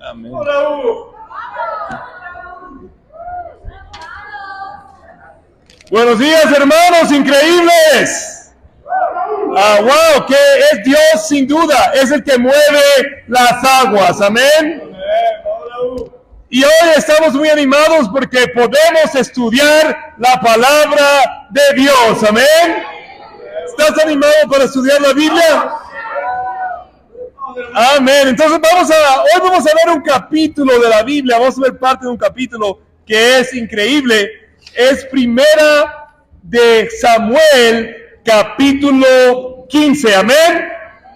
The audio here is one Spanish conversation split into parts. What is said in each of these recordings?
Amén. Buenos días, hermanos, increíbles. Wow, que es Dios sin duda, es el que mueve las aguas, amén. Y hoy estamos muy animados porque podemos estudiar la palabra de Dios, amén. ¿Estás animado para estudiar la Biblia? Amén. Entonces hoy vamos a ver un capítulo de la Biblia, vamos a ver parte de un capítulo que es increíble. Es Primera de Samuel, capítulo 15, amén.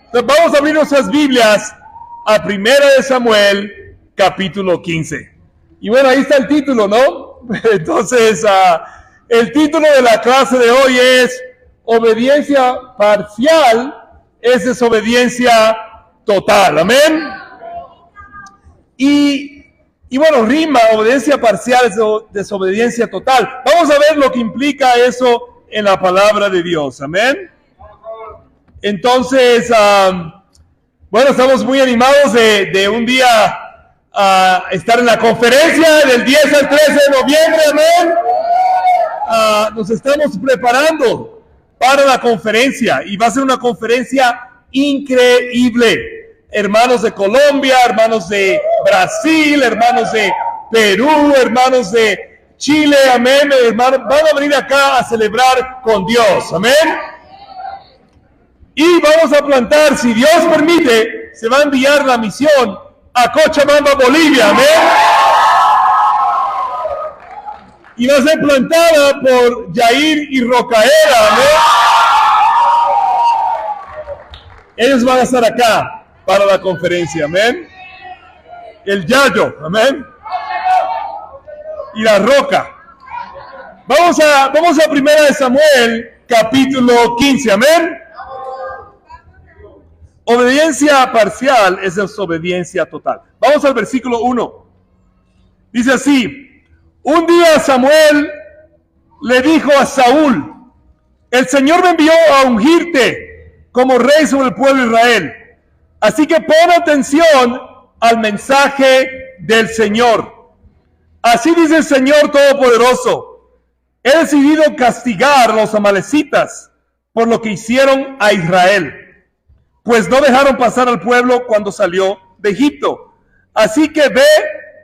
Entonces vamos a abrir nuestras Biblias a Primera de Samuel, capítulo 15. Y bueno, ahí está el título, ¿no? Entonces, el título de la clase de hoy es Obediencia parcial es desobediencia total, amén. Y bueno, rima, obediencia parcial es desobediencia total. Vamos a ver lo que implica eso en la palabra de Dios, amén. Entonces, bueno, estamos muy animados de un día estar en la conferencia del 10 al 13 de noviembre, amén. Nos estamos preparando para la conferencia y va a ser una conferencia increíble. Hermanos de Colombia, hermanos de Brasil, hermanos de Perú, hermanos de Chile, amén, hermanos, van a venir acá a celebrar con Dios, amén. Y vamos a plantar, si Dios permite, se va a enviar la misión a Cochabamba, Bolivia, amén. Y va a ser plantada por Jair y Rocaera, amén. Ellos van a estar acá para la conferencia, amén. El Yayo, amén. Y la Roca. Vamos a Primera de Samuel, capítulo 15, amén. Obediencia parcial es desobediencia total. Vamos al versículo 1. Dice así: un día Samuel le dijo a Saúl: el Señor me envió a ungirte como rey sobre el pueblo de Israel. Así que pon atención al mensaje del Señor. Así dice el Señor Todopoderoso: he decidido castigar a los amalecitas por lo que hicieron a Israel, pues no dejaron pasar al pueblo cuando salió de Egipto. Así que ve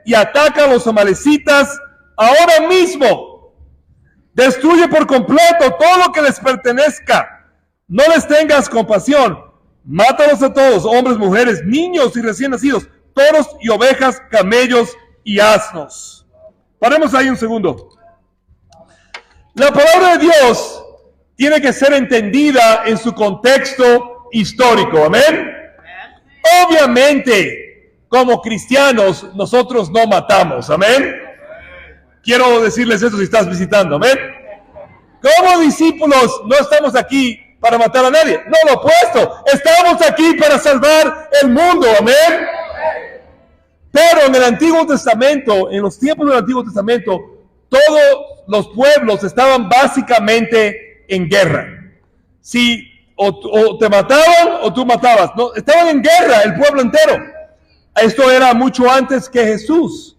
y ataca a los amalecitas ahora mismo. Destruye por completo todo lo que les pertenezca. No les tengas compasión. Mátalos a todos, hombres, mujeres, niños y recién nacidos, toros y ovejas, camellos y asnos. Paremos ahí un segundo. La palabra de Dios tiene que ser entendida en su contexto histórico, amén. Obviamente, como cristianos, nosotros no matamos, amén. Quiero decirles eso si estás visitando, amén. Como discípulos no estamos aquí para matar a nadie, no, lo opuesto, estamos aquí para salvar el mundo, amén. Pero en el Antiguo Testamento, en los tiempos del Antiguo Testamento, todos los pueblos estaban básicamente en guerra. Si o te mataban o tú matabas, no, estaban en guerra el pueblo entero. Esto era mucho antes que Jesús.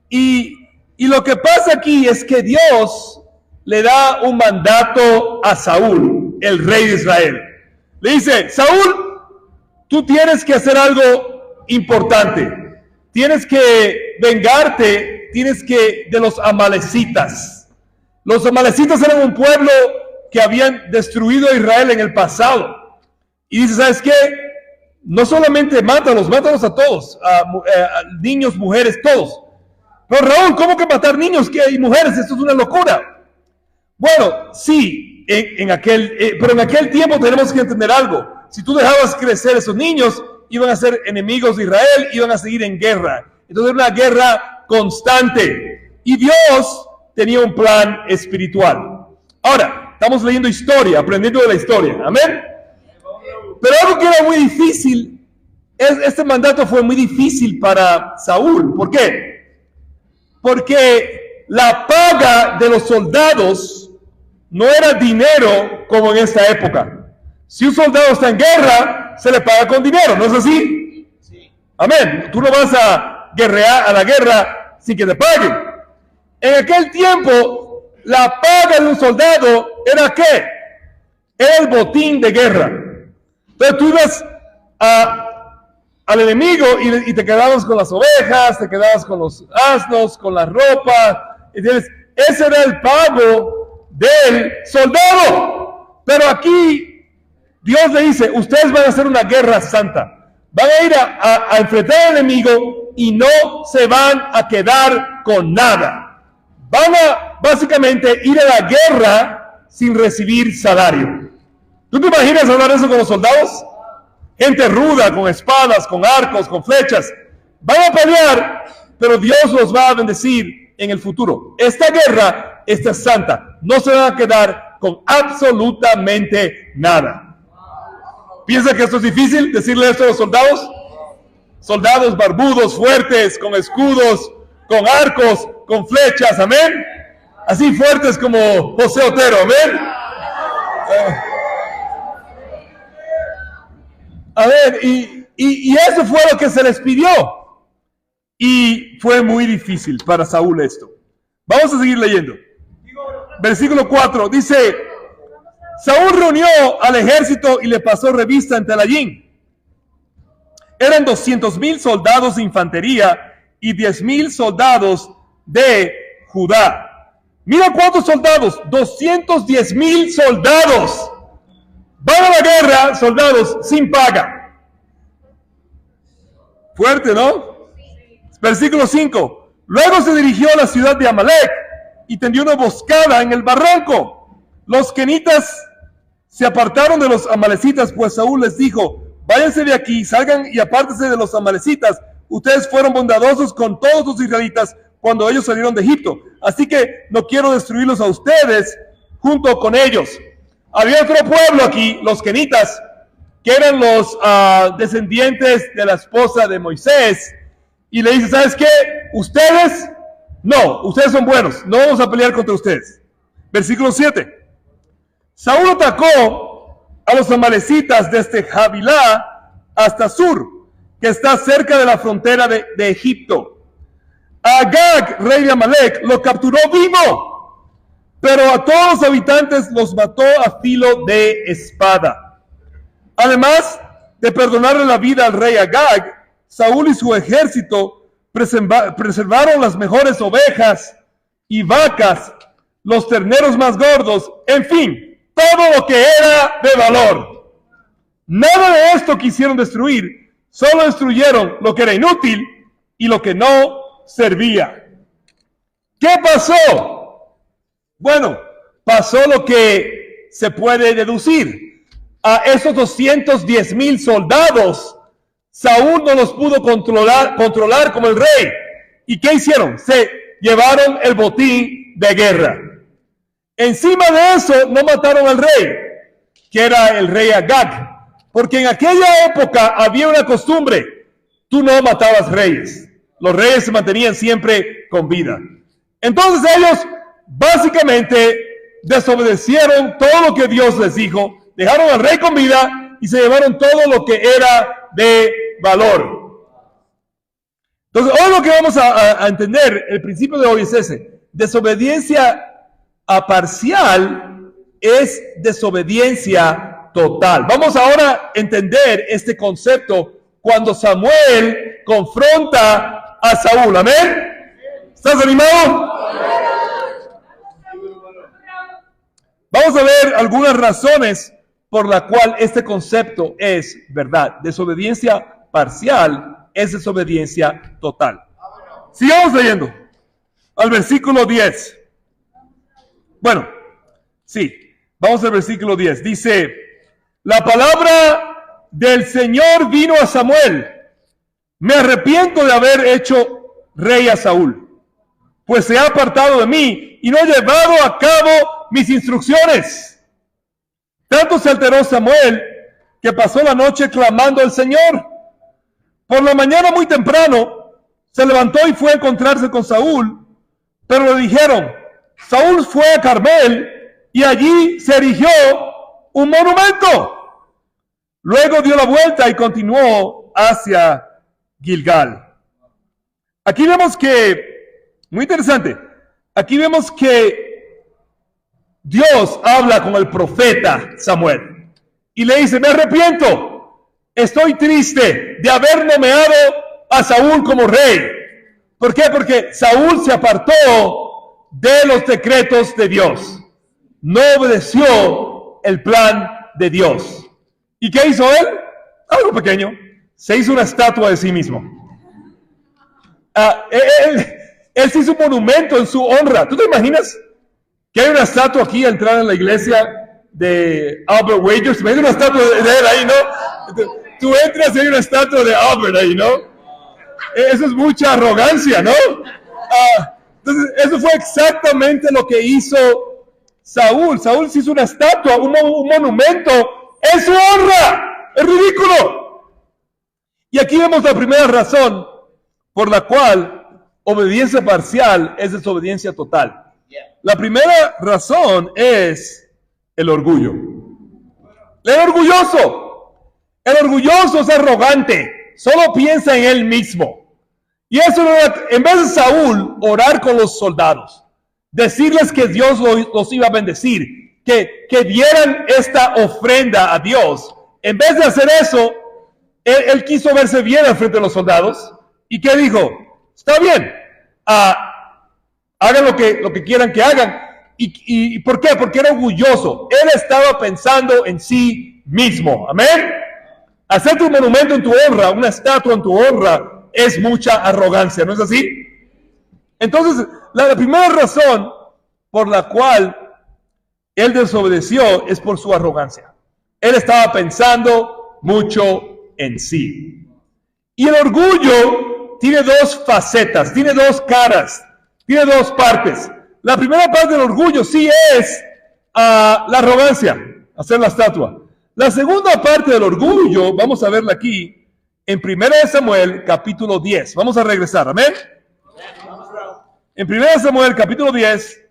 Y lo que pasa aquí es que Dios le da un mandato a Saúl, el rey de Israel. Le dice: Saúl, tú tienes que hacer algo importante. Tienes que vengarte, de los amalecitas. Los amalecitas eran un pueblo que habían destruido a Israel en el pasado. Y dice: ¿sabes qué? No solamente mátalos a todos, a niños, mujeres, todos. Pero Raúl, ¿cómo que matar niños y mujeres? Esto es una locura. Bueno, sí, pero en aquel tiempo tenemos que entender algo. Si tú dejabas crecer esos niños, iban a ser enemigos de Israel, iban a seguir en guerra. Entonces era una guerra constante. Y Dios tenía un plan espiritual. Ahora, estamos leyendo historia, aprendiendo de la historia. Amén. Pero algo que era muy difícil, este mandato fue muy difícil para Saúl. ¿Por qué? Porque la paga de los soldados no era dinero como en esta época. Si un soldado está en guerra, se le paga con dinero, ¿no es así? Sí. Amén. Tú no vas a a la guerra sin que te paguen. En aquel tiempo, la paga de un soldado era ¿qué? Era el botín de guerra. Entonces tú ibas al enemigo y te quedabas con las ovejas, te quedabas con los asnos, con la ropa. ¿Entiendes? Ese era el pago del soldado. Pero aquí Dios le dice, ustedes van a hacer una guerra santa. Van a ir a enfrentar al enemigo y no se van a quedar con nada. Van a básicamente ir a la guerra sin recibir salario. ¿Tú te imaginas hablar eso con los soldados? Gente ruda, con espadas, con arcos, con flechas. Van a pelear, pero Dios los va a bendecir en el futuro. Esta guerra, esta es santa. No se van a quedar con absolutamente nada. ¿Piensa que esto es difícil decirle esto a los soldados? Soldados barbudos, fuertes, con escudos, con arcos, con flechas, amén. Así fuertes como José Otero, amén. A ver, y eso fue lo que se les pidió. Y fue muy difícil para Saúl esto. Vamos a seguir leyendo. Versículo 4 dice: Saúl reunió al ejército y le pasó revista en Telayín. Eran 200,000 soldados de infantería y 10,000 soldados de Judá. Mira cuántos soldados, 210,000 soldados. Van a la guerra, soldados, sin paga. Fuerte, ¿no? Versículo 5. Luego se dirigió a la ciudad de Amalek y tendió una emboscada en el barranco. Los kenitas se apartaron de los amalecitas, pues Saúl les dijo: váyanse de aquí, salgan y apártense de los amalecitas. Ustedes fueron bondadosos con todos los israelitas cuando ellos salieron de Egipto. Así que no quiero destruirlos a ustedes junto con ellos. Había otro pueblo aquí, los kenitas, que eran los descendientes de la esposa de Moisés. Y le dice: ¿sabes qué? Ustedes, no, ustedes son buenos, no vamos a pelear contra ustedes. Versículo 7. Saúl atacó a los amalecitas desde Javilá hasta Sur, que está cerca de la frontera de Egipto. Agag, rey de Amalek, lo capturó vivo, pero a todos los habitantes los mató a filo de espada. Además de perdonarle la vida al rey Agag, Saúl y su ejército preservaron las mejores ovejas y vacas, los terneros más gordos, en fin, todo lo que era de valor. Nada de esto quisieron destruir, solo destruyeron lo que era inútil y lo que no servía. ¿Qué pasó? Bueno, pasó lo que se puede deducir. A esos 210,000 soldados, Saúl no los pudo controlar como el rey. ¿Y qué hicieron? Se llevaron el botín de guerra. Encima de eso, no mataron al rey, que era el rey Agag, porque en aquella época había una costumbre: tú no matabas reyes. Los reyes se mantenían siempre con vida. Entonces ellos básicamente desobedecieron todo lo que Dios les dijo, dejaron al rey con vida y se llevaron todo lo que era de valor. Entonces hoy lo que vamos a entender, el principio de hoy es ese: desobediencia parcial es desobediencia total. Vamos ahora a entender este concepto cuando Samuel confronta a Saúl. ¿Amén? ¿Estás animado? Vamos a ver algunas razones por la cual este concepto es verdad. Desobediencia parcial es desobediencia total. Sigamos leyendo al versículo 10. Bueno, sí, vamos al versículo 10. Dice: la palabra del Señor vino a Samuel: me arrepiento de haber hecho rey a Saúl, pues se ha apartado de mí y no ha llevado a cabo mis instrucciones. Tanto se alteró Samuel que pasó la noche clamando al Señor. Por la mañana muy temprano se levantó y fue a encontrarse con Saúl, pero le dijeron: Saúl fue a Carmel y allí se erigió un monumento. Luego dio la vuelta y continuó hacia Gilgal. Aquí vemos que, muy interesante, aquí vemos que Dios habla con el profeta Samuel y le dice, me arrepiento, estoy triste de haber nomeado a Saúl como rey. ¿Por qué? Porque Saúl se apartó de los decretos de Dios, no obedeció el plan de Dios. ¿Y qué hizo él? Algo pequeño, se hizo una estatua de sí mismo. Él se hizo un monumento en su honra. ¿Tú te imaginas que hay una estatua aquí al entrar en la iglesia de Albert Wagers? ¿Te imaginas una estatua de él ahí, no? Tú entras y hay una estatua de Albert ahí, ¿no? Eso es mucha arrogancia, ¿no? Entonces, eso fue exactamente lo que hizo Saúl. Saúl se hizo una estatua, un monumento en su honra. Es ridículo. Y aquí vemos la primera razón por la cual obediencia parcial es desobediencia total. La primera razón es el orgullo. El orgulloso es arrogante, solo piensa en él mismo. Y eso, en vez de Saúl orar con los soldados, decirles que Dios los iba a bendecir, que dieran esta ofrenda a Dios, en vez de hacer eso, él quiso verse bien al frente de los soldados. ¿Y qué dijo? Está bien, hagan lo que quieran que hagan. ¿Y por qué? Porque era orgulloso. Él estaba pensando en sí mismo. Amén. Hacerte un monumento en tu honra, una estatua en tu honra, es mucha arrogancia, ¿no es así? Entonces, la primera razón por la cual él desobedeció es por su arrogancia. Él estaba pensando mucho en sí. Y el orgullo tiene dos facetas, tiene dos caras, tiene dos partes. La primera parte del orgullo sí es la arrogancia, hacer la estatua. La segunda parte del orgullo, vamos a verla aquí, en 1 Samuel, capítulo 10. Vamos a regresar, ¿amén? En 1 Samuel, capítulo 10,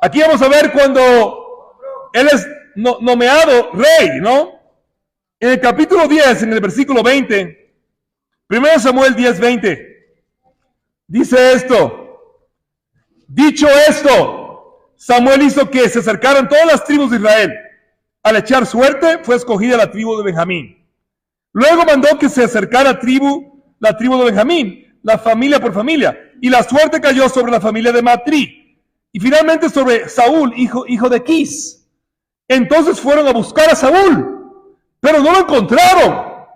aquí vamos a ver cuando él es nomeado rey, ¿no? En el capítulo 10, en el versículo 20, 1 Samuel 10, 20, dice esto: dicho esto, Samuel hizo que se acercaran todas las tribus de Israel. Al echar suerte, fue escogida la tribu de Benjamín. Luego mandó que se acercara la tribu de Benjamín, la familia por familia, y la suerte cayó sobre la familia de Matri, y finalmente sobre Saúl, hijo de Quis. Entonces fueron a buscar a Saúl, pero no lo encontraron,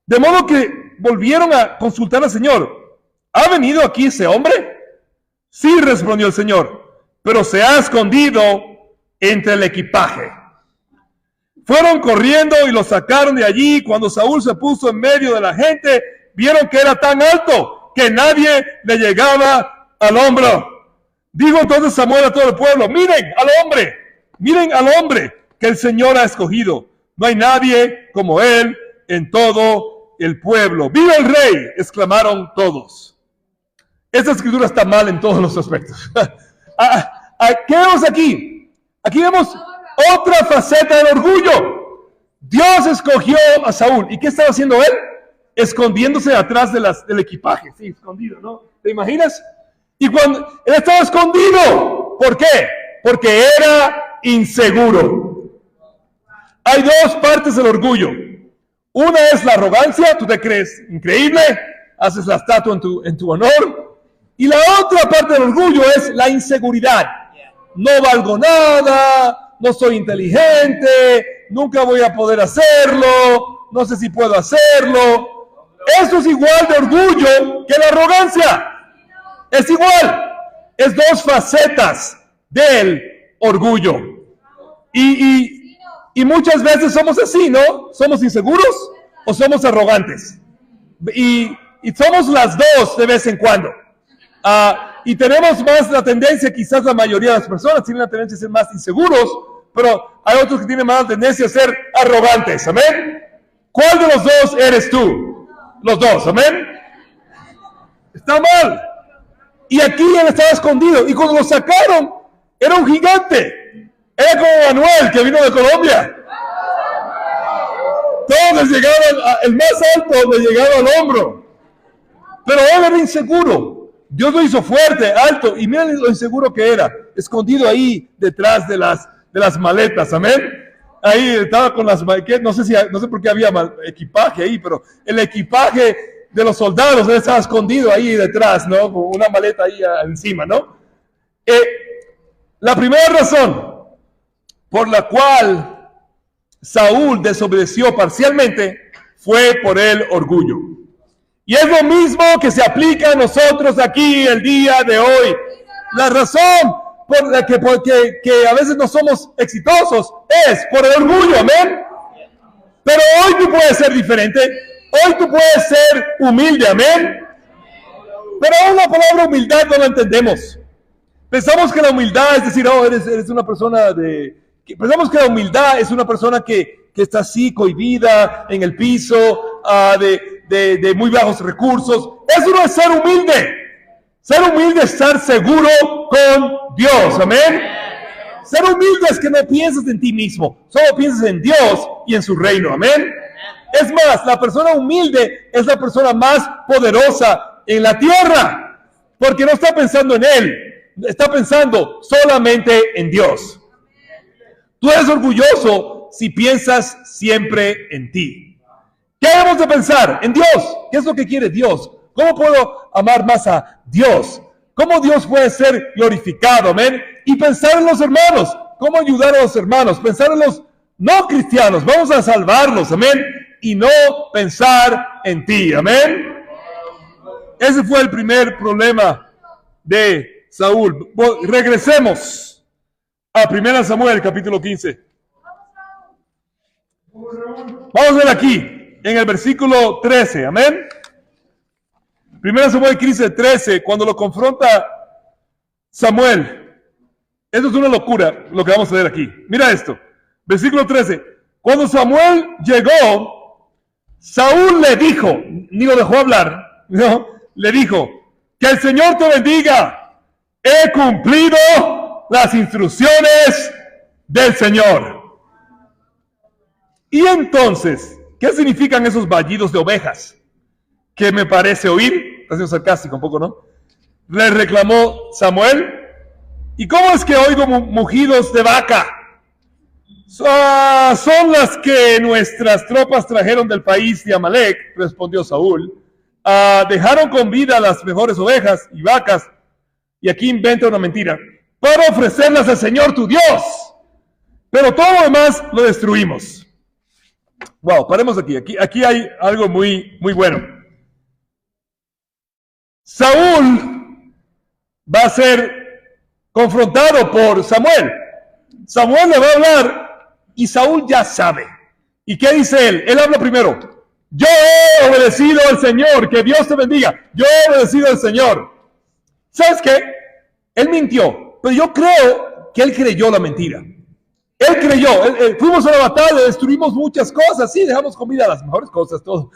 de modo que volvieron a consultar al Señor. ¿Ha venido aquí ese hombre? Sí, respondió el Señor, pero se ha escondido entre el equipaje. Fueron corriendo y lo sacaron de allí. Cuando Saúl se puso en medio de la gente, vieron que era tan alto que nadie le llegaba al hombro. Dijo entonces Samuel a todo el pueblo: miren al hombre que el Señor ha escogido. No hay nadie como él en todo el pueblo. ¡Viva el rey!, exclamaron todos. Esta escritura está mal en todos los aspectos. ¿Qué vemos aquí? Aquí vemos otra faceta del orgullo. Dios escogió a Saúl. ¿Y qué estaba haciendo él? Escondiéndose atrás del equipaje. Sí, escondido, ¿no? ¿Te imaginas? Y cuando él estaba escondido, ¿por qué? Porque era inseguro. Hay dos partes del orgullo. Una es la arrogancia, tú te crees increíble, haces la estatua en tu honor. Y la otra parte del orgullo es la inseguridad. No valgo nada, no soy inteligente, nunca voy a poder hacerlo, no sé si puedo hacerlo. Eso es igual de orgullo que la arrogancia. Es igual. Es dos facetas del orgullo. Y muchas veces somos así, ¿no? Somos inseguros o somos arrogantes. Y somos las dos de vez en cuando. Y tenemos más la tendencia, quizás la mayoría de las personas tienen la tendencia a ser más inseguros, pero hay otros que tienen más tendencia a ser arrogantes. ¿Amén? ¿Cuál de los dos eres tú? Los dos. ¿Amén? Está mal. Y aquí él estaba escondido. Y cuando lo sacaron, era un gigante. Era como Manuel, que vino de Colombia. Todos les llegaban, el más alto le llegaba al hombro. Pero él era era inseguro. Dios lo hizo fuerte, alto, y miren lo inseguro que era, escondido ahí detrás de las maletas, amén. Ahí estaba con las maletas, no sé por qué había equipaje ahí, pero el equipaje de los soldados estaba escondido ahí detrás, ¿no? Con una maleta ahí encima, ¿no? La primera razón por la cual Saúl desobedeció parcialmente fue por el orgullo. Y es lo mismo que se aplica a nosotros aquí el día de hoy. La razón por la que a veces no somos exitosos es por el orgullo, amén. Pero hoy tú puedes ser diferente. Hoy tú puedes ser humilde, amén. Pero aún la palabra humildad no la entendemos. Pensamos que la humildad es decir, eres una persona pensamos que la humildad es una persona que está así, cohibida, en el piso, de muy bajos recursos. Eso no es ser humilde. Ser humilde es estar seguro con Dios, amén. Ser humilde es que no piensas en ti mismo, solo piensas en Dios y en su reino, amén. Es más, la persona humilde es la persona más poderosa en la tierra, porque no está pensando en él, está pensando solamente en Dios. Tú eres orgulloso si piensas siempre en ti. ¿Qué debemos de pensar? En Dios. ¿Qué es lo que quiere Dios? ¿Cómo puedo amar más a Dios? ¿Cómo Dios puede ser glorificado? Amén. Y pensar en los hermanos. ¿Cómo ayudar a los hermanos? Pensar en los no cristianos. Vamos a salvarlos. Amén. Y no pensar en ti. Amén. Ese fue el primer problema de Saúl. Regresemos a 1 Samuel capítulo 15. Vamos a ver aquí en el versículo 13. Amén. 1 Samuel 15, 13, cuando lo confronta Samuel. Esto es una locura lo que vamos a ver aquí. Mira esto. Versículo 13. Cuando Samuel llegó, Saúl le dijo, ni lo dejó hablar, ¿no? Le dijo, que el Señor te bendiga. He cumplido las instrucciones del Señor. Y entonces, ¿qué significan esos vallidos de ovejas? Que me parece oír, ha sido sarcástico un poco, ¿no? Le reclamó Samuel. ¿Y cómo es que oigo mugidos de vaca? Son las que nuestras tropas trajeron del país de Amalek, respondió Saúl. Dejaron con vida las mejores ovejas y vacas, y aquí inventa una mentira, para ofrecerlas al Señor tu Dios. Pero todo lo demás lo destruimos. Wow, paremos aquí. Aquí hay algo muy, muy bueno. Saúl va a ser confrontado por Samuel. Samuel le va a hablar y Saúl ya sabe. ¿Y qué dice él? Él habla primero. Yo he obedecido al Señor, que Dios te bendiga. Yo he obedecido al Señor. ¿Sabes qué? Él mintió, pero yo creo que él creyó la mentira. Él creyó, fuimos a la batalla, destruimos muchas cosas, sí, dejamos comida, las mejores cosas, todo.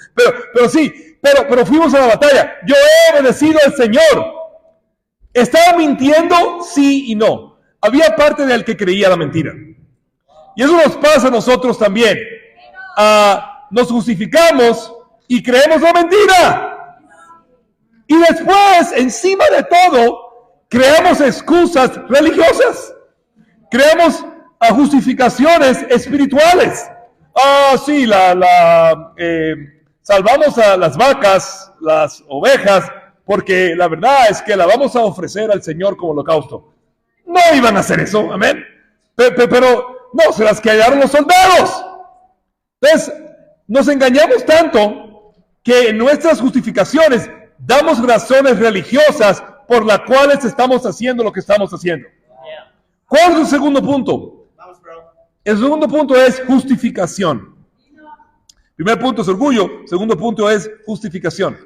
Pero fuimos a la batalla. Yo he obedecido al Señor. ¿Estaba mintiendo? Sí y no. Había parte de él que creía la mentira. Y eso nos pasa a nosotros también. Nos justificamos y creemos la mentira. Y después, encima de todo, creamos excusas religiosas. Creamos justificaciones espirituales. Sí, salvamos a las vacas, las ovejas, porque la verdad es que la vamos a ofrecer al Señor como holocausto. No iban a hacer eso, amén. Pero no, se las quedaron los soldados. Entonces, nos engañamos tanto que en nuestras justificaciones damos razones religiosas por las cuales estamos haciendo lo que estamos haciendo. ¿Cuál es el segundo punto? El segundo punto es justificación. Primer punto es orgullo, segundo punto es justificación.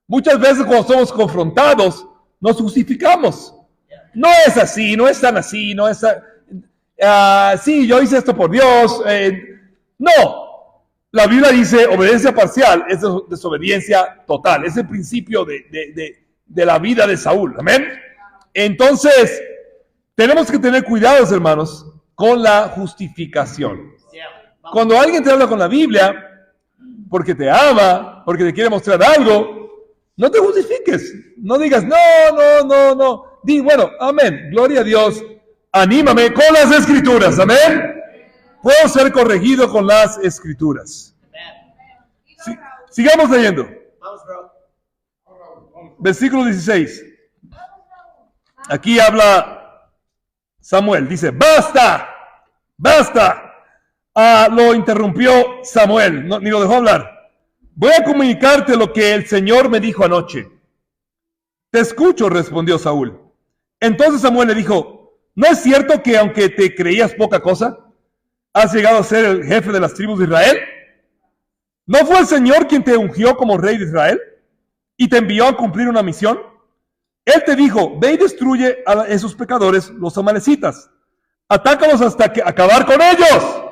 Muchas veces cuando somos confrontados, nos justificamos. No es así, no es tan así, no es... sí, yo hice esto por Dios. No, la Biblia dice obediencia parcial es desobediencia total. Es el principio de la vida de Saúl. Amén. Entonces, tenemos que tener cuidados, hermanos, con la justificación. Cuando alguien te habla con la Biblia, porque te ama, porque te quiere mostrar algo, No te justifiques. No digas, no. Di, bueno, amén. Gloria a Dios. Anímame con las escrituras. Amén. Puedo ser corregido con las escrituras. Sigamos leyendo. Versículo 16. Aquí habla Samuel. Dice, basta. Lo interrumpió Samuel. Ni lo dejó hablar. Voy a comunicarte lo que el Señor me dijo anoche. Te escucho, respondió Saúl. Entonces Samuel le dijo, ¿no es cierto que aunque te creías poca cosa, has llegado a ser el jefe de las tribus de Israel? ¿No fue el Señor quien te ungió como rey de Israel y te envió a cumplir una misión? Él te dijo, ve y destruye a esos pecadores, los amalecitas. Atácalos hasta acabar con ellos.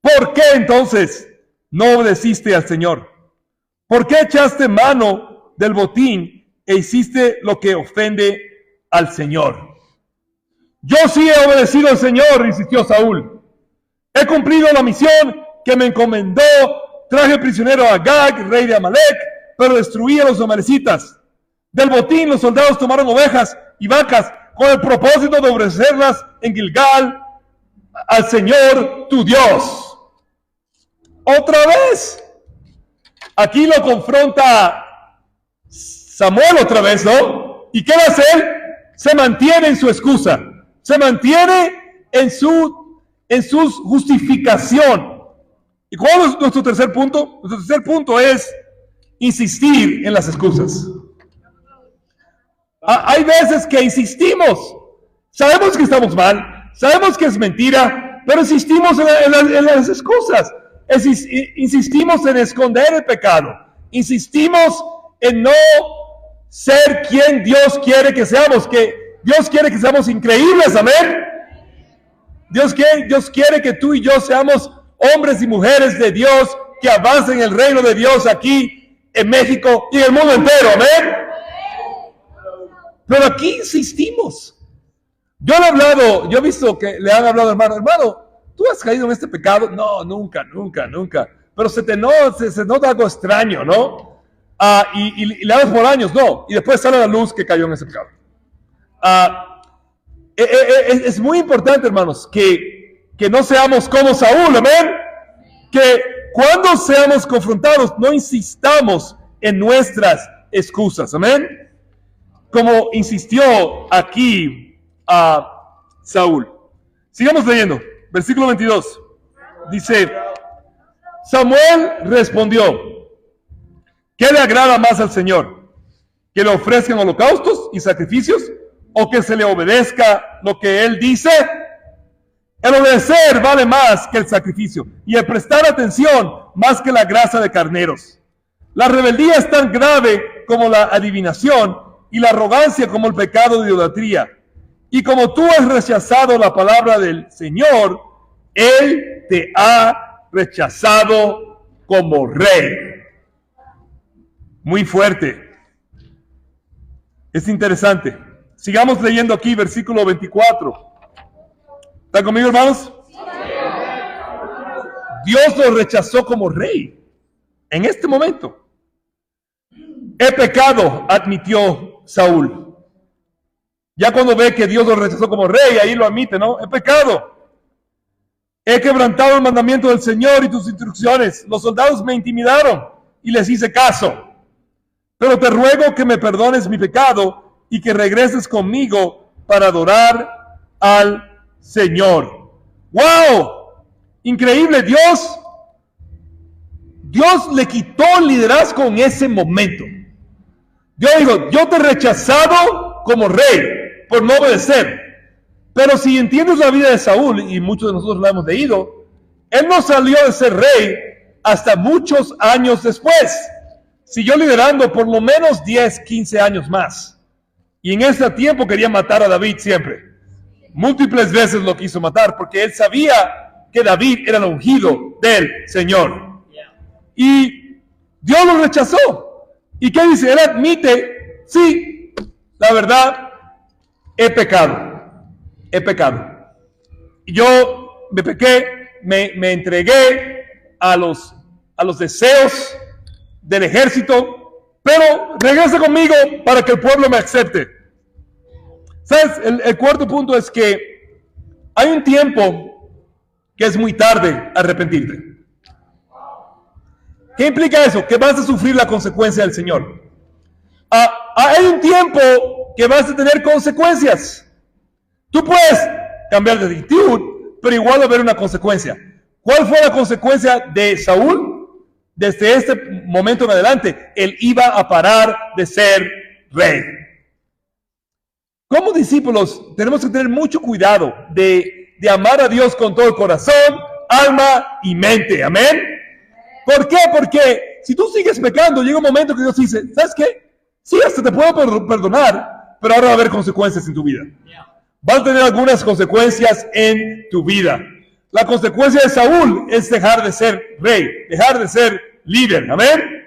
¿Por qué entonces no obedeciste al Señor? ¿Por qué echaste mano del botín e hiciste lo que ofende al Señor? Yo sí he obedecido al Señor, insistió Saúl. He cumplido la misión que me encomendó. Traje prisionero a Agag, rey de Amalek, pero destruí a los amalecitas. Del botín los soldados tomaron ovejas y vacas con el propósito de ofrecerlas en Gilgal al Señor tu Dios. Otra vez. Aquí lo confronta Samuel otra vez, ¿no? ¿Y qué va a hacer? Se mantiene en su excusa. Se mantiene en su justificación. ¿Y cuál es nuestro tercer punto? Nuestro tercer punto es insistir en las excusas. Hay veces que insistimos. Sabemos que estamos mal. Sabemos que es mentira. Pero insistimos en las excusas. Insistimos en esconder el pecado. Insistimos en no ser quien Dios quiere que seamos. Que Dios quiere que seamos increíbles. Amén. Dios quiere que tú y yo seamos hombres y mujeres de Dios que avancen el reino de Dios aquí en México y en el mundo entero. Amén. Pero aquí insistimos. Yo he visto que le han hablado, hermano, ¿tú has caído en este pecado? No, nunca. Pero se nota algo extraño, ¿no? Y le hablas por años, no. Y después sale a la luz que cayó en ese pecado. Es muy importante, hermanos, que no seamos como Saúl, amén. Que cuando seamos confrontados, no insistamos en nuestras excusas, amén. Como insistió aquí a Saúl. Sigamos leyendo. Versículo 22. Dice, Samuel respondió, ¿qué le agrada más al Señor? ¿Que le ofrezcan holocaustos y sacrificios? ¿O que se le obedezca lo que Él dice? El obedecer vale más que el sacrificio, y el prestar atención más que la grasa de carneros. La rebeldía es tan grave como la adivinación, y la arrogancia como el pecado de idolatría. Y como tú has rechazado la palabra del Señor, Él te ha rechazado como rey. Muy fuerte. Es interesante. Sigamos leyendo aquí, versículo 24. ¿Están conmigo, hermanos? Sí. Dios lo rechazó como rey. En este momento. He pecado, admitió Saúl. Ya cuando ve que Dios lo rechazó como rey, ahí lo admite, ¿no? He pecado. He quebrantado el mandamiento del Señor y tus instrucciones. Los soldados me intimidaron y les hice caso. Pero te ruego que me perdones mi pecado y que regreses conmigo para adorar al Señor. ¡Wow! Increíble. Dios le quitó el liderazgo en ese momento. Dios dijo, yo te he rechazado como rey por no obedecer. Pero si entiendes la vida de Saúl, y muchos de nosotros la hemos leído, él no salió de ser rey hasta muchos años después. Siguió liderando por lo menos 10, 15 años más. Y en ese tiempo quería matar a David siempre. Múltiples veces lo quiso matar porque él sabía que David era el ungido del Señor. Y Dios lo rechazó. ¿Y qué dice? Él admite, sí, la verdad, he pecado. Y yo me pequé, me entregué a los deseos del ejército Pero regresa conmigo para que el pueblo me acepte. ¿Sabes? El cuarto punto es que hay un tiempo que es muy tarde arrepentirte. ¿Qué implica eso? Que vas a sufrir la consecuencia del Señor. Hay un tiempo que vas a tener consecuencias. Tú puedes cambiar de actitud, pero igual va a haber una consecuencia. ¿Cuál fue la consecuencia de Saúl? Desde este momento en adelante, él iba a parar de ser rey. Como discípulos, tenemos que tener mucho cuidado de amar a Dios con todo el corazón, alma y mente. Amén. ¿Por qué? Porque si tú sigues pecando, llega un momento que Dios dice, ¿sabes qué? Sí, hasta te puedo perdonar, pero ahora va a haber consecuencias en tu vida. Van a tener algunas consecuencias en tu vida. La consecuencia de Saúl es dejar de ser rey, dejar de ser líder. Amén.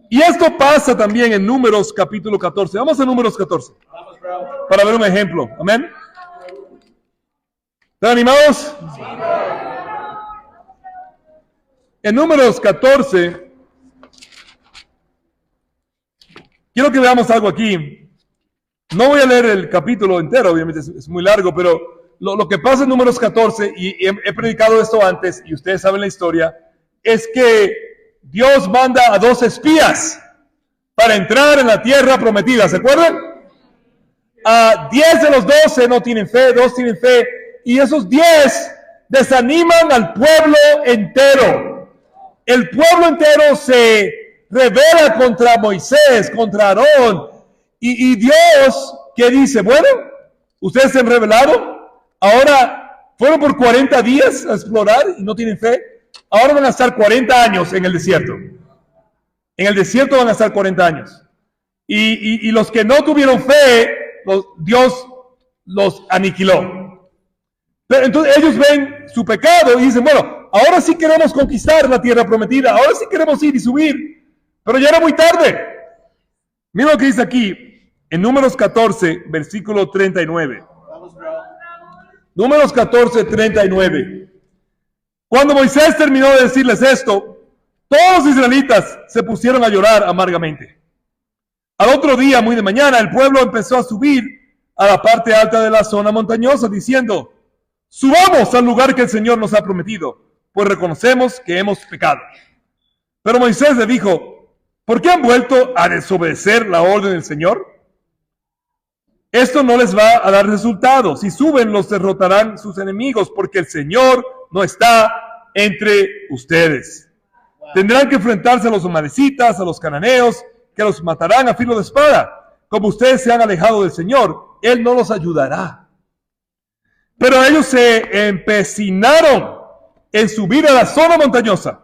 Y esto pasa también en Números capítulo 14. Vamos a Números 14 para ver un ejemplo. Amén. ¿Están animados? En Números 14, quiero que veamos algo aquí. No voy a leer el capítulo entero, obviamente es muy largo, pero lo que pasa en Números 14, y he predicado esto antes, y ustedes saben la historia, es que Dios manda a 2 espías para entrar en la tierra prometida, ¿se acuerdan? 10 de los 12 no tienen fe, 2 tienen fe, y esos 10 desaniman al pueblo entero. El pueblo entero se rebela contra Moisés, contra Aarón, y Dios, ¿qué dice? Bueno, ustedes se han rebelado, ahora fueron por 40 días a explorar y no tienen fe, ahora van a estar 40 años en el desierto. En el desierto van a estar 40 años. Y los que no tuvieron fe, Dios los aniquiló. Pero entonces ellos ven su pecado y dicen, bueno, ahora sí queremos conquistar la tierra prometida, ahora sí queremos ir y subir, pero ya era muy tarde. Mira lo que dice aquí, en Números 14, versículo 39. Números 14, 39. Cuando Moisés terminó de decirles esto, todos los israelitas se pusieron a llorar amargamente. Al otro día, muy de mañana, el pueblo empezó a subir a la parte alta de la zona montañosa, diciendo, subamos al lugar que el Señor nos ha prometido, pues reconocemos que hemos pecado. Pero Moisés le dijo, ¿por qué han vuelto a desobedecer la orden del Señor? Esto no les va a dar resultado. Si suben, los derrotarán sus enemigos, porque el Señor no está entre ustedes. Tendrán que enfrentarse a los amalecitas, a los cananeos, que los matarán a filo de espada. Como ustedes se han alejado del Señor, Él no los ayudará. Pero ellos se empecinaron en subir a la zona montañosa,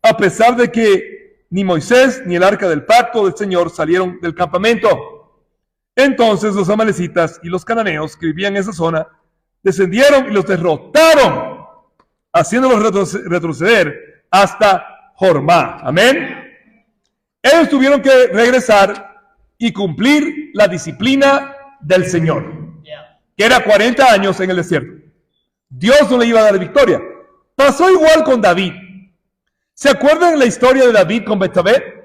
a pesar de que ni Moisés ni el arca del pacto del Señor salieron del campamento. Entonces los amalecitas y los cananeos que vivían en esa zona descendieron y los derrotaron, haciéndolos retroceder hasta Jormá. Amén. Ellos tuvieron que regresar y cumplir la disciplina del Señor, que era 40 años en el desierto. Dios no le iba a dar victoria. Pasó igual con David. ¿Se acuerdan la historia de David con Betsabé?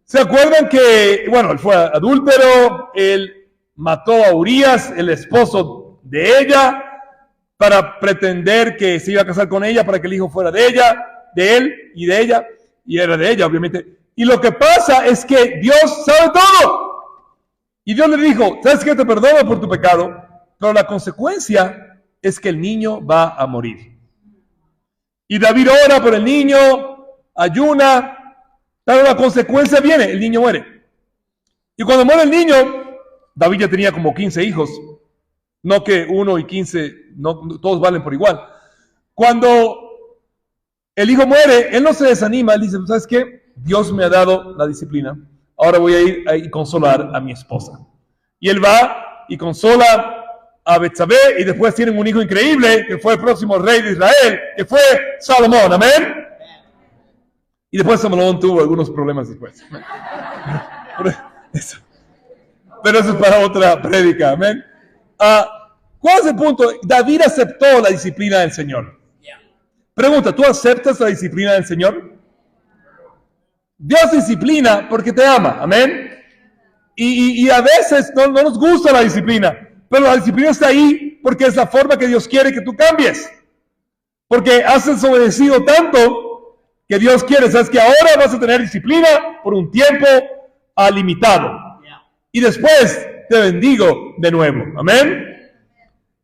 ¿Se acuerdan que, bueno, él fue adúltero, él mató a Urías, el esposo de ella, para pretender que se iba a casar con ella, para que el hijo fuera de ella, de él y de ella, y era de ella, obviamente. Y lo que pasa es que Dios sabe todo. Y Dios le dijo, ¿sabes qué? Te perdono por tu pecado, pero la consecuencia es que el niño va a morir. Y David ora por el niño, ayuna, pero la consecuencia viene, el niño muere. Y cuando muere el niño, David ya tenía como 15 hijos. No que 1 y 15, no, todos valen por igual. Cuando el hijo muere, él no se desanima, él dice, ¿sabes qué? Dios me ha dado la disciplina, ahora voy a ir a consolar a mi esposa. Y él va y consola a Betsabé y después tienen un hijo increíble, que fue el próximo rey de Israel, que fue Salomón, amén. Y después Salomón tuvo algunos problemas después. Pero eso es para otra prédica, amén. ¿Cuál es el punto? David aceptó la disciplina del Señor. Pregunta, ¿tú aceptas la disciplina del Señor? Dios disciplina porque te ama, amén. Y a veces no nos gusta la disciplina, pero la disciplina está ahí porque es la forma que Dios quiere que tú cambies. Porque has desobedecido tanto que Dios quiere, sabes que ahora vas a tener disciplina por un tiempo limitado. Y después te bendigo de nuevo, amén.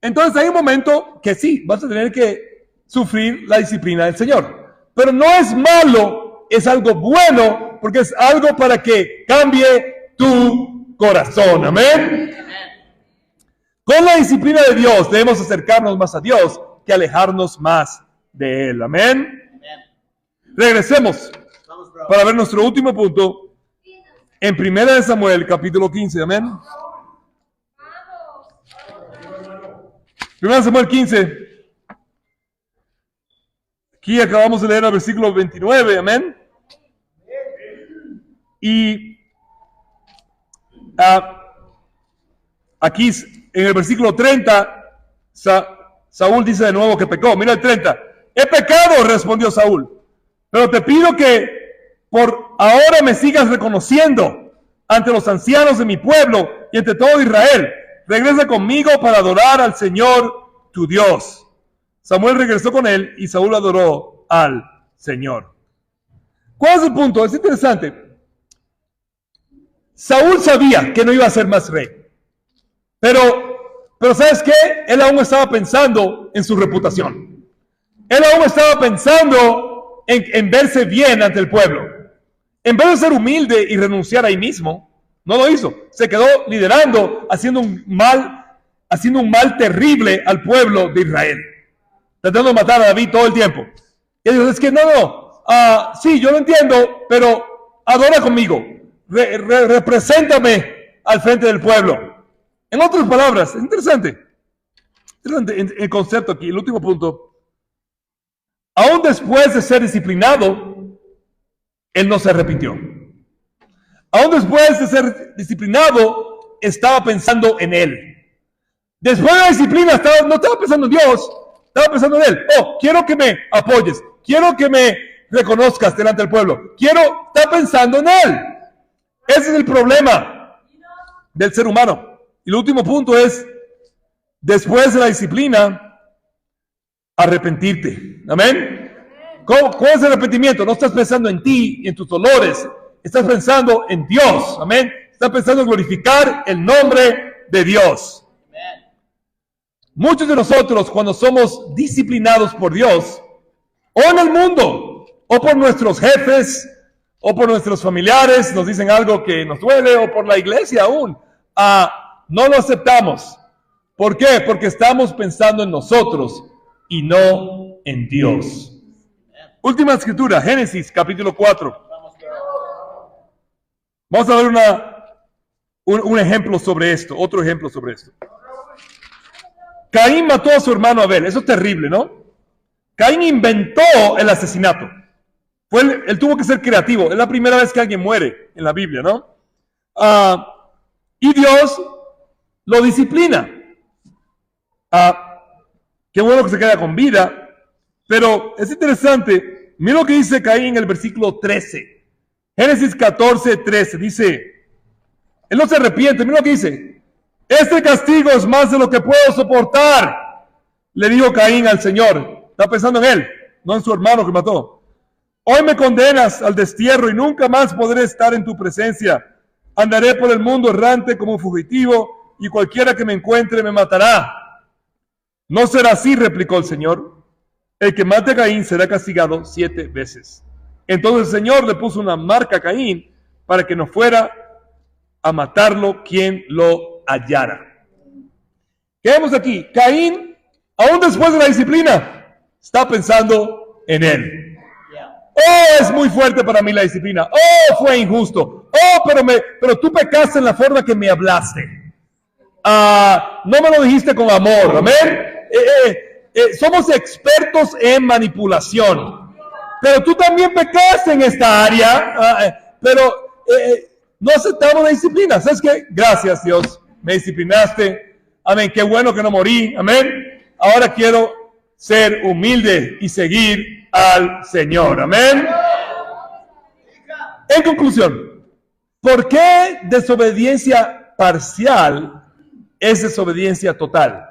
Entonces hay un momento que sí, vas a tener que sufrir la disciplina del Señor. Pero no es malo, es algo bueno, porque es algo para que cambie tu corazón, amén. Con la disciplina de Dios debemos acercarnos más a Dios que alejarnos más de Él, amén. Regresemos para ver nuestro último punto en 1 Samuel capítulo 15, amén. 1 Samuel 15. Aquí acabamos de leer el versículo 29, amén. Y aquí en el versículo 30, Saúl dice de nuevo que pecó. Mira el 30. He pecado, respondió Saúl, pero te pido que por ahora me sigas reconociendo ante los ancianos de mi pueblo y ante todo Israel. Regresa conmigo para adorar al Señor tu Dios. Samuel regresó con él y Saúl adoró al Señor. ¿Cuál es el punto? Es interesante. Saúl sabía que no iba a ser más rey. Pero ¿sabes qué? Él aún estaba pensando en su reputación. Él aún estaba pensando en verse bien ante el pueblo. En vez de ser humilde y renunciar ahí mismo, no lo hizo. Se quedó liderando, haciendo un mal terrible al pueblo de Israel. Tratando de matar a David todo el tiempo. Y él dijo, es que no. Sí, yo lo entiendo, pero adora conmigo. Represéntame al frente del pueblo. En otras palabras, es interesante el concepto aquí, el último punto. Aún después de ser disciplinado, él no se arrepintió. Aún después de ser disciplinado, estaba pensando en él. Después de la disciplina, no estaba pensando en Dios, estaba pensando en él. Quiero que me apoyes, quiero que me reconozcas delante del pueblo, está pensando en él. Ese es el problema del ser humano. Y el último punto es, después de la disciplina, arrepentirte. Amén. ¿Cuál es el arrepentimiento? No estás pensando en ti y en tus dolores. Estás pensando en Dios. Amén. Estás pensando en glorificar el nombre de Dios. Amén. Muchos de nosotros, cuando somos disciplinados por Dios, o en el mundo, o por nuestros jefes, o por nuestros familiares, nos dicen algo que nos duele, o por la iglesia aún, no lo aceptamos. ¿Por qué? Porque estamos pensando en nosotros y no en Dios. Última escritura, Génesis capítulo 4. Vamos a ver un ejemplo sobre esto, otro ejemplo sobre esto. Caín mató a su hermano Abel. Eso es terrible, ¿no? Caín inventó el asesinato. Él tuvo que ser creativo. Es la primera vez que alguien muere en la Biblia, ¿no? Y Dios lo disciplina. Qué bueno que se queda con vida. Pero es interesante. Mira lo que dice Caín en el versículo 13. Génesis 14, 13. Dice, él no se arrepiente. Mira lo que dice. Este castigo es más de lo que puedo soportar. Le dijo Caín al Señor. Está pensando en él, no en su hermano que mató. Hoy me condenas al destierro y nunca más podré estar en tu presencia. Andaré por el mundo errante como fugitivo y cualquiera que me encuentre me matará. No será así, replicó el Señor. El que mate a Caín será castigado 7 veces. Entonces el Señor le puso una marca a Caín para que no fuera a matarlo quien lo hallara. ¿Qué vemos aquí? Caín, aún después de la disciplina, está pensando en él. Es muy fuerte para mí la disciplina. Fue injusto. Pero tú pecaste en la forma que me hablaste. No me lo dijiste con amor. Amén. Somos expertos en manipulación. Pero tú también pecaste en esta área. Pero no aceptamos la disciplina. ¿Sabes qué? Gracias, Dios. Me disciplinaste. Amén. Qué bueno que no morí. Amén. Ahora quiero ser humilde y seguir al Señor. Amén. En conclusión, ¿por qué desobediencia parcial es desobediencia total?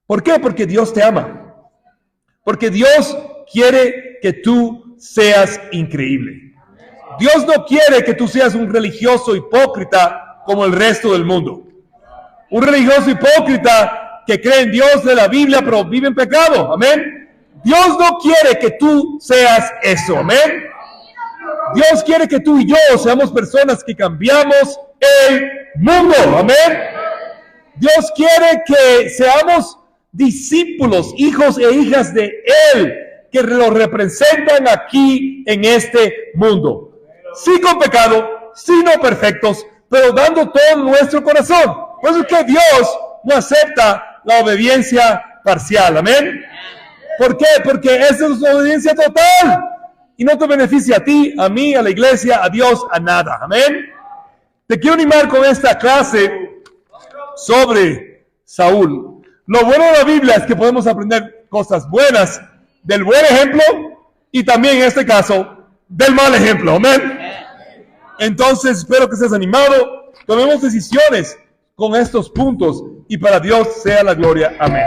¿Por qué? Porque Dios te ama. Porque Dios quiere que tú seas increíble. Dios no quiere que tú seas un religioso hipócrita como el resto del mundo. Un religioso hipócrita que cree en Dios de la Biblia, pero vive en pecado. Amén. Dios no quiere que tú seas eso. Amén. Dios quiere que tú y yo seamos personas que cambiamos el mundo. Amén. Dios quiere que seamos discípulos, hijos e hijas de Él, que lo representan aquí en este mundo. Sí con pecado, sí no perfectos, pero dando todo nuestro corazón. Por eso es que Dios no acepta la obediencia parcial. Amén. ¿Por qué? Porque esa es obediencia total. Y no te beneficia a ti, a mí, a la iglesia, a Dios, a nada. Amén. Te quiero animar con esta clase sobre Saúl. Lo bueno de la Biblia es que podemos aprender cosas buenas del buen ejemplo y también en este caso del mal ejemplo. Amén. Entonces espero que estés animado. Tomemos decisiones con estos puntos y para Dios sea la gloria. Amén.